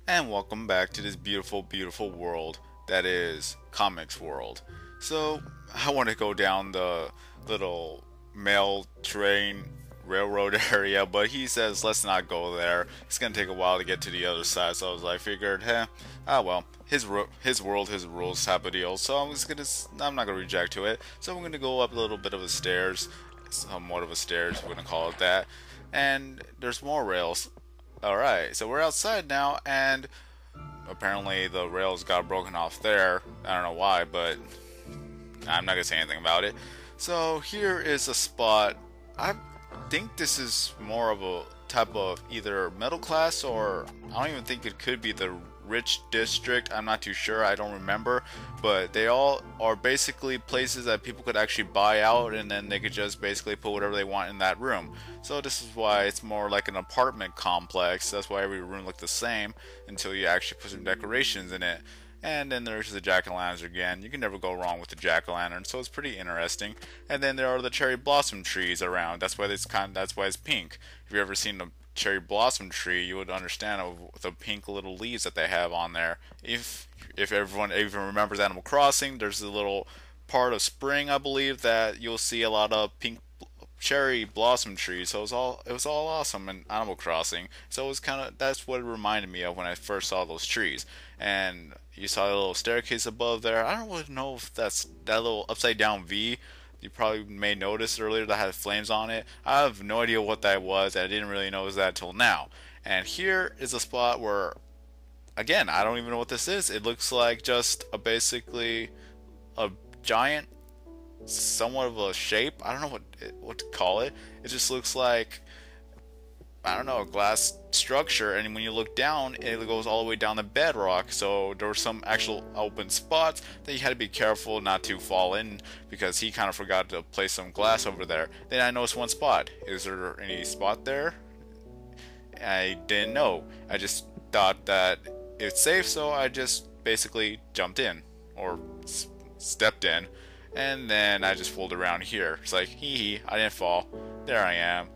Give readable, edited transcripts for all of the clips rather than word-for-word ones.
And welcome back to this beautiful, beautiful world that is Comics World. So, I want to go down the little mail train railroad area, but he says let's not go there. It's gonna take a while to get to the other side. So I was like, figured, well, his world, his rules type of deal. So I'm not gonna reject to it. So I'm gonna go up a little bit of a stairs, somewhat of a stairs, we're gonna call it that. And there's more rails. Alright, so we're outside now, and apparently the rails got broken off there. I don't know why, but I'm not gonna say anything about it. So here is a spot. I think this is more of a type of either middle class, or I don't even think it could be the rich district. I'm not too sure, I don't remember, but they all are basically places that people could actually buy out, and then they could just basically put whatever they want in that room. So this is why it's more like an apartment complex. That's why every room looked the same until you actually put some decorations in it. And then there's the jack-o'-lanterns again. You can never go wrong with the jack-o'-lantern, so it's pretty interesting. And then there are the cherry blossom trees around. That's why it's pink. If you've ever seen a cherry blossom tree, you would understand the pink little leaves that they have on there. If everyone even remembers Animal Crossing, there's a little part of spring, I believe, that you'll see a lot of pink cherry blossom trees. So it was all awesome in Animal Crossing. So it was kind of, that's what it reminded me of when I first saw those trees. And you saw a little staircase above there. I don't really know if that's that little upside down V. You probably may notice earlier that had flames on it. I have no idea what that was. I didn't really notice that till now. And here is a spot where, again, I don't even know what this is. It looks like just basically a giant, somewhat of a shape. I don't know what to call it. It just looks like, I don't know, a glass structure, and when you look down, it goes all the way down the bedrock. So there were some actual open spots that you had to be careful not to fall in, because he kind of forgot to place some glass over there. Then I noticed one spot. Is there any spot there? I didn't know. I just thought that it's safe, so I just basically jumped in, or stepped in, and then I just fooled around here. It's like, hee hee, I didn't fall. There I am.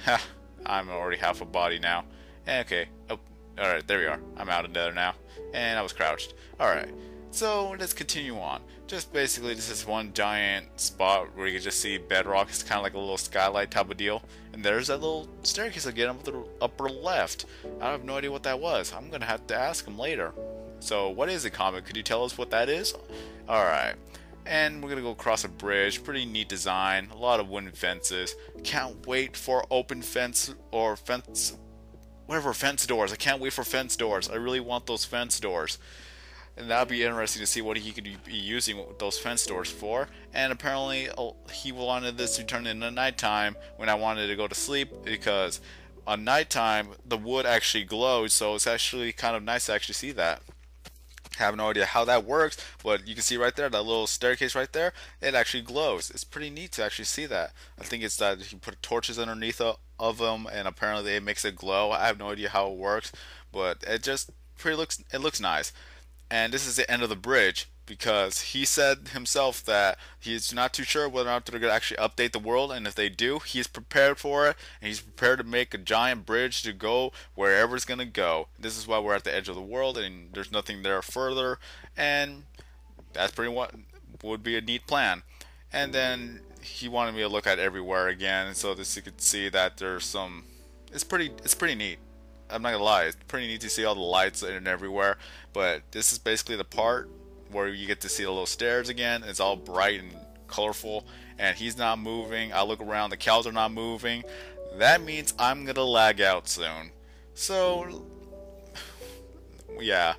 Ha, I'm already half a body now. Okay. Oh, alright, there we are. I'm out of there now. And I was crouched. Alright. So let's continue on. Just basically, this is one giant spot where you can just see bedrock. It's kind of like a little skylight type of deal. And there's that little staircase again up the upper left. I have no idea what that was. I'm going to have to ask him later. So what is it, Comic? Could you tell us what that is? Alright. And we're gonna go across a bridge. Pretty neat design. A lot of wooden fences. Can't wait for open fence or fence, whatever, fence doors. I can't wait for fence doors. I really want those fence doors. And that'd be interesting to see what he could be using those fence doors for. And apparently he wanted this to turn into nighttime when I wanted to go to sleep, because on nighttime the wood actually glows. So it's actually kind of nice to actually see that. Have no idea how that works, but you can see right there, that little staircase right there, it actually glows. It's pretty neat to actually see that. I think it's that you put torches underneath of them, and apparently it makes it glow. I have no idea how it works, but it looks nice. And this is the end of the bridge, because he said himself that he's not too sure whether or not they're going to actually update the world, and if they do, he's prepared for it, and he's prepared to make a giant bridge to go wherever it's going to go. This is why we're at the edge of the world, and there's nothing there further, and that's pretty what would be a neat plan. And then he wanted me to look at everywhere again, so this you could see that there's some. It's pretty neat. I'm not gonna lie, it's pretty neat to see all the lights and everywhere. But this is basically the part where you get to see the little stairs again. It's all bright and colorful, and he's not moving. I look around, the cows are not moving. That means I'm gonna lag out soon. So yeah,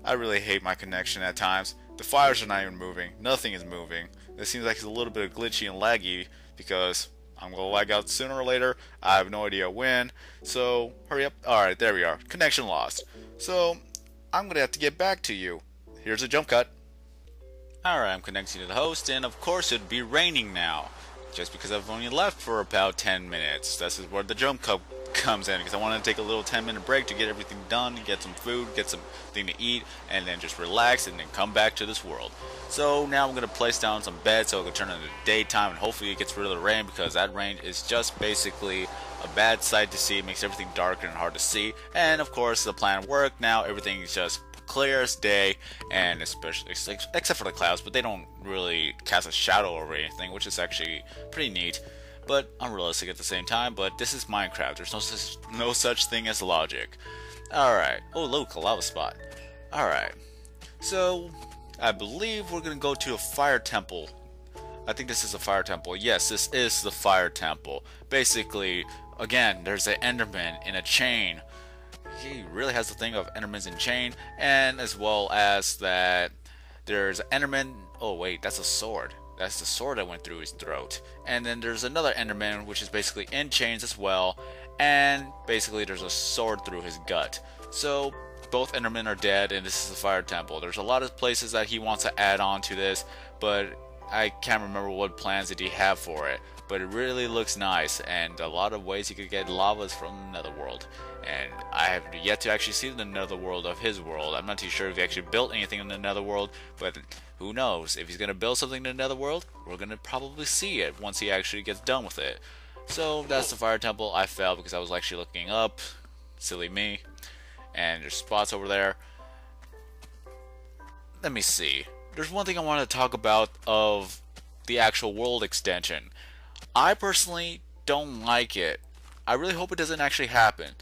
I really hate my connection at times. The fires are not even moving. Nothing is moving. It seems like it's a little bit glitchy and laggy, because I'm going to lag out sooner or later. I have no idea when. So, hurry up. Alright, there we are. Connection lost. So, I'm going to have to get back to you. Here's a jump cut. Alright, I'm connecting to the host, and of course it'd be raining now. Just because I've only left for about 10 minutes. This is where the jump cut comes in, because I want to take a little 10-minute break to get everything done, get some food, get something to eat, and then just relax, and then come back to this world. So now I'm going to place down some beds so it can turn into daytime, and hopefully it gets rid of the rain, because that rain is just basically a bad sight to see. It makes everything darker and hard to see. And of course, the plan worked. Now everything is just clear as day, and especially except for the clouds, but they don't really cast a shadow over anything, which is actually pretty neat, but unrealistic at the same time. But this is Minecraft. There's no such thing as logic. All right. Oh, look, a lava spot. All right. So I believe we're gonna go to a fire temple. I think this is a fire temple. Yes, this is the fire temple. Basically, again, there's an Enderman in a chain. He really has the thing of Endermans in chain, and as well as that there's Enderman. Oh wait, that's a sword. That's the sword that went through his throat. And then there's another Enderman, which is basically in chains as well, and basically there's a sword through his gut. So both Endermen are dead, and this is the fire temple. There's a lot of places that he wants to add on to this, but I can't remember what plans did he have for it. But it really looks nice, and a lot of ways he could get lavas from the netherworld. And I have yet to actually see the netherworld of his world. I'm not too sure if he actually built anything in the netherworld, but who knows? If he's going to build something in the netherworld, we're going to probably see it once he actually gets done with it. So that's the fire temple. I fell because I was actually looking up. Silly me. And there's spots over there. Let me see. There's one thing I want to talk about of the actual world extension. I personally don't like it. I really hope it doesn't actually happen.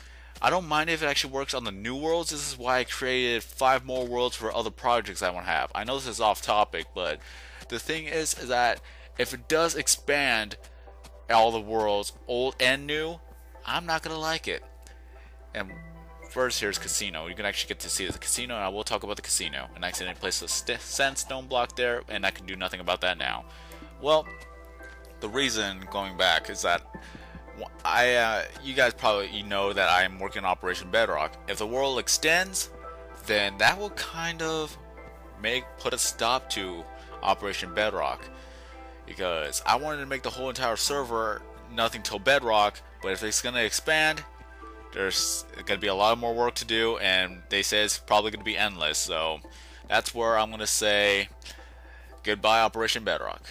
I don't mind if it actually works on the new worlds. This is why I created 5 more worlds for other projects I want to have. I know this is off topic, but the thing is that if it does expand all the worlds, old and new, I'm not going to like it. And first, here's casino. You can actually get to see the casino, and I will talk about the casino. An accident placed a sandstone block there, and I can do nothing about that now. Well, the reason going back is that you guys probably know that I am working on Operation Bedrock. If the world extends, then that will kind of put a stop to Operation Bedrock, because I wanted to make the whole entire server nothing till Bedrock. But if it's gonna expand, there's gonna be a lot more work to do, and they say it's probably gonna be endless. So that's where I'm gonna say goodbye, Operation Bedrock.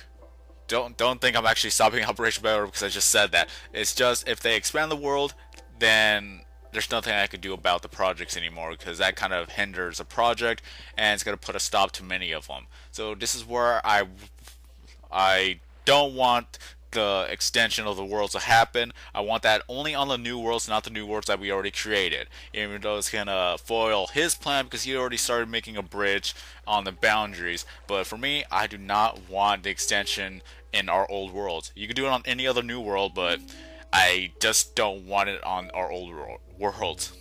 Don't think I'm actually stopping Operation Bedrock because I just said that. It's just if they expand the world, then there's nothing I could do about the projects anymore, because that kind of hinders a project, and it's gonna put a stop to many of them. So this is where I don't want the extension of the worlds to happen. I want that only on the new worlds, not the new worlds that we already created. Even though it's gonna foil his plan because he already started making a bridge on the boundaries. But for me, I do not want the extension in our old worlds. You can do it on any other new world, but I just don't want it on our old worlds.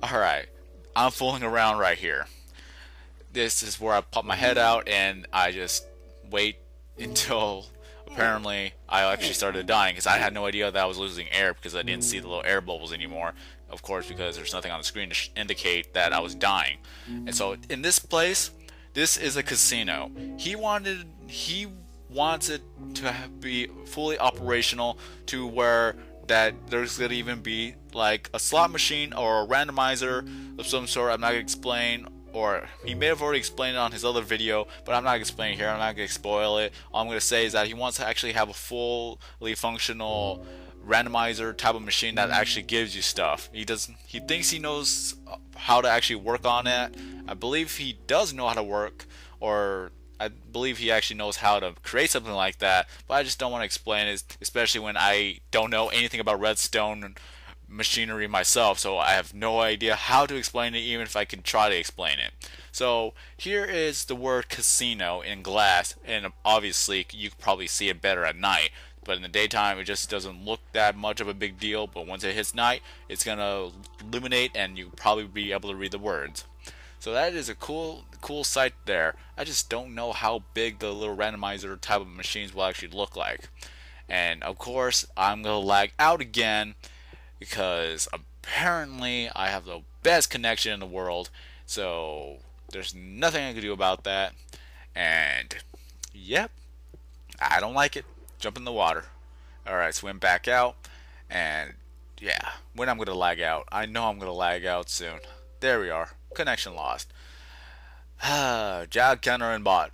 Alright, I'm fooling around right here. This is where I pop my head out and I just wait until apparently I actually started dying, because I had no idea that I was losing air because I didn't see the little air bubbles anymore. Of course, because there's nothing on the screen to indicate that I was dying. And so in this place, this is a casino. He wants it to be fully operational, to where that there's gonna even be like a slot machine or a randomizer of some sort. I'm not gonna explain, or he may have already explained it on his other video, but I'm not going to explain it here. I'm not going to spoil it. All I'm going to say is that he wants to actually have a fully functional randomizer type of machine that actually gives you stuff. He thinks he knows how to actually work on it. I believe he does know how to work, or I believe he actually knows how to create something like that, but I just don't want to explain it, especially when I don't know anything about redstone machinery myself, so I have no idea how to explain it, even if I can try to explain it. So here is the word casino in glass, and obviously you can probably see it better at night, but in the daytime it just doesn't look that much of a big deal. But once it hits night, it's gonna illuminate and you'll probably be able to read the words. So that is a cool sight there. I just don't know how big the little randomizer type of machines will actually look like. And of course I'm gonna lag out again, because apparently I have the best connection in the world, so there's nothing I can do about that. And yep, I don't like it. Jump in the water. Alright, swim back out, and yeah, when I'm gonna lag out, I know I'm gonna lag out soon. There we are, connection lost. Jag, Kenner, and Bot.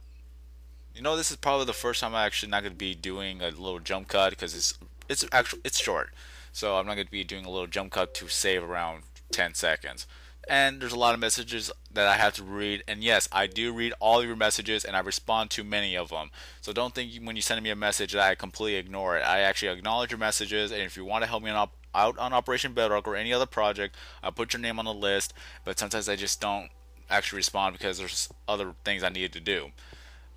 You know, this is probably the first time I'm actually not gonna be doing a little jump cut, because it's short. so I'm not going to be doing a little jump cut to save around 10 seconds. And there's a lot of messages that I have to read, and yes, I do read all of your messages and I respond to many of them. So don't think when you send me a message that I completely ignore it. I actually acknowledge your messages, and if you want to help me out on Operation Bedrock or any other project, I'll put your name on the list, but sometimes I just don't actually respond because there's other things I need to do.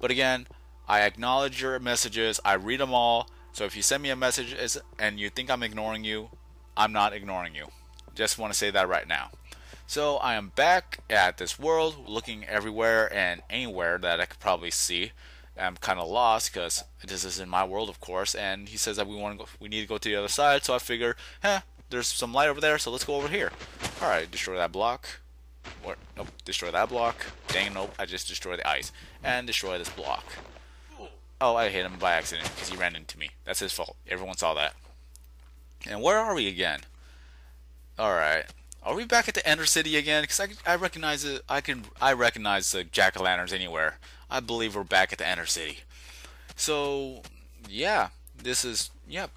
But again, I acknowledge your messages, I read them all, so if you send me a message and you think I'm ignoring you, I'm not ignoring you. Just want to say that right now. So I am back at this world, looking everywhere and anywhere that I could probably see. I'm kind of lost because this is in my world, of course, and he says that we need to go to the other side, so I figure, there's some light over there, so let's go over here. Alright, destroy that block. Nope, destroy that block. Dang, nope, I just destroyed the ice. And destroy this block. Oh, I hit him by accident because he ran into me. That's his fault. Everyone saw that. And where are we again? Alright. Are we back at the Ender City again? Because I recognize it. I recognize the jack-o'-lanterns anywhere. I believe we're back at the Ender City. So yeah, this is yep.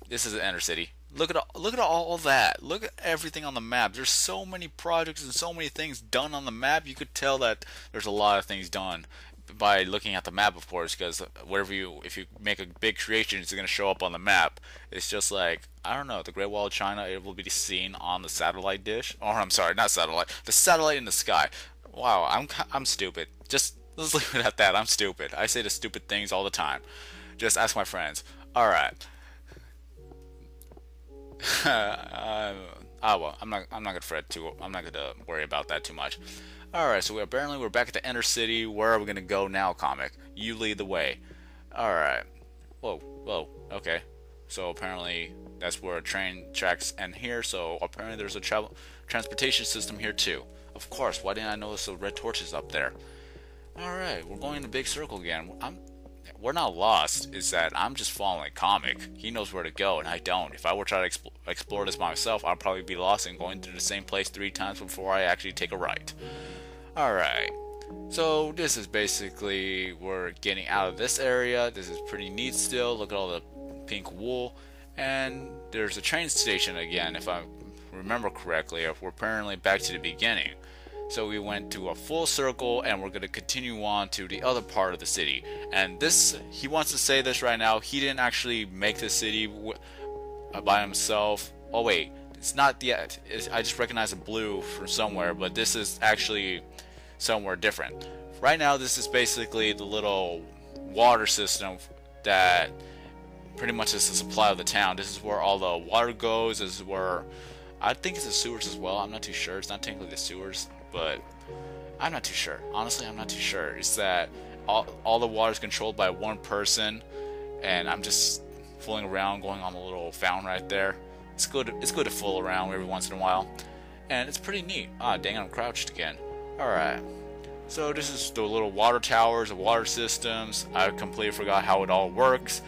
This is the Ender City. Look at all that. Look at everything on the map. There's so many projects and so many things done on the map. You could tell that there's a lot of things done by looking at the map, of course, because if you make a big creation, it's going to show up on the map. It's just like, I don't know, the Great Wall of China, it will be seen on the satellite dish. Or I'm sorry, not satellite, the satellite in the sky. Wow, I'm stupid. Just let's leave it at that. I'm stupid. I say the stupid things all the time. Just ask my friends. All right. Well, I'm not gonna fret too. I'm not gonna worry about that too much. Alright, so apparently we're back at the Ender City. Where are we gonna go now, Comic? You lead the way. Alright. Whoa, okay. So apparently that's where train tracks end here, so apparently there's a transportation system here too. Of course, why didn't I notice the red torches up there? Alright, we're going in a big circle again. We're not lost, it's that I'm just following Comic. He knows where to go, and I don't. If I were to try to explore this by myself, I'd probably be lost and going through the same place 3 times before I actually take a right. Alright, so this is basically, we're getting out of this area. This is pretty neat still. Look at all the pink wool. And there's a train station again, if I remember correctly. We're apparently back to the beginning. So we went to a full circle, and we're going to continue on to the other part of the city. And this, he wants to say this right now, he didn't actually make the city by himself. Oh wait, it's not yet. I just recognize a blue from somewhere, but this is actually somewhere different. Right now, this is basically the little water system that pretty much is the supply of the town. This is where all the water goes. This is where, I think it's the sewers as well. I'm not too sure. It's not technically the sewers, but I'm not too sure. Honestly, I'm not too sure. It's that all the water is controlled by one person, and I'm just fooling around, going on the little fountain right there. It's good to fool around every once in a while, and it's pretty neat. Ah, dang, I'm crouched again. Alright, so this is the little water towers, the water systems. I completely forgot how it all works,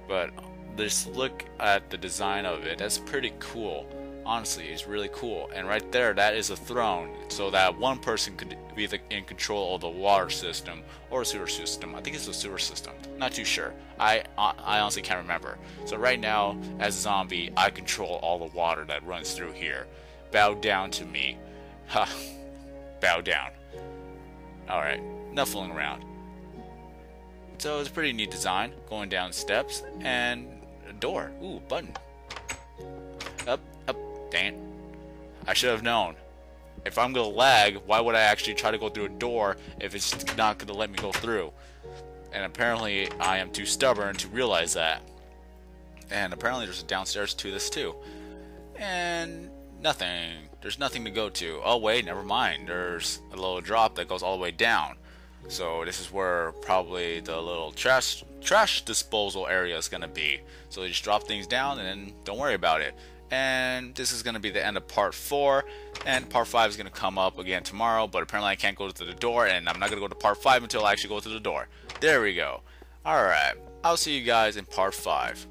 but just look at the design of it. That's pretty cool. Honestly, it's really cool. And right there, that is a throne, so that one person could be in control of the water system or sewer system. I think it's the sewer system. Not too sure. I honestly can't remember. So right now, as a zombie, I control all the water that runs through here. Bow down to me. Ha. Bow down. Alright, enough fooling around. So it's a pretty neat design. Going down steps and a door. Ooh, button. Up. Dang it. I should have known. If I'm gonna lag, why would I actually try to go through a door if it's not gonna let me go through? And apparently I am too stubborn to realize that. And apparently there's a downstairs to this too. And nothing. There's nothing to go to. Oh wait, never mind. There's a little drop that goes all the way down. So this is where probably the little trash disposal area is gonna be. So they just drop things down and then don't worry about it. And this is going to be the end of part 4, and part 5 is going to come up again tomorrow, but apparently I can't go to the door, and I'm not going to go to part 5 until I actually go to the door. There we go. Alright, I'll see you guys in part 5.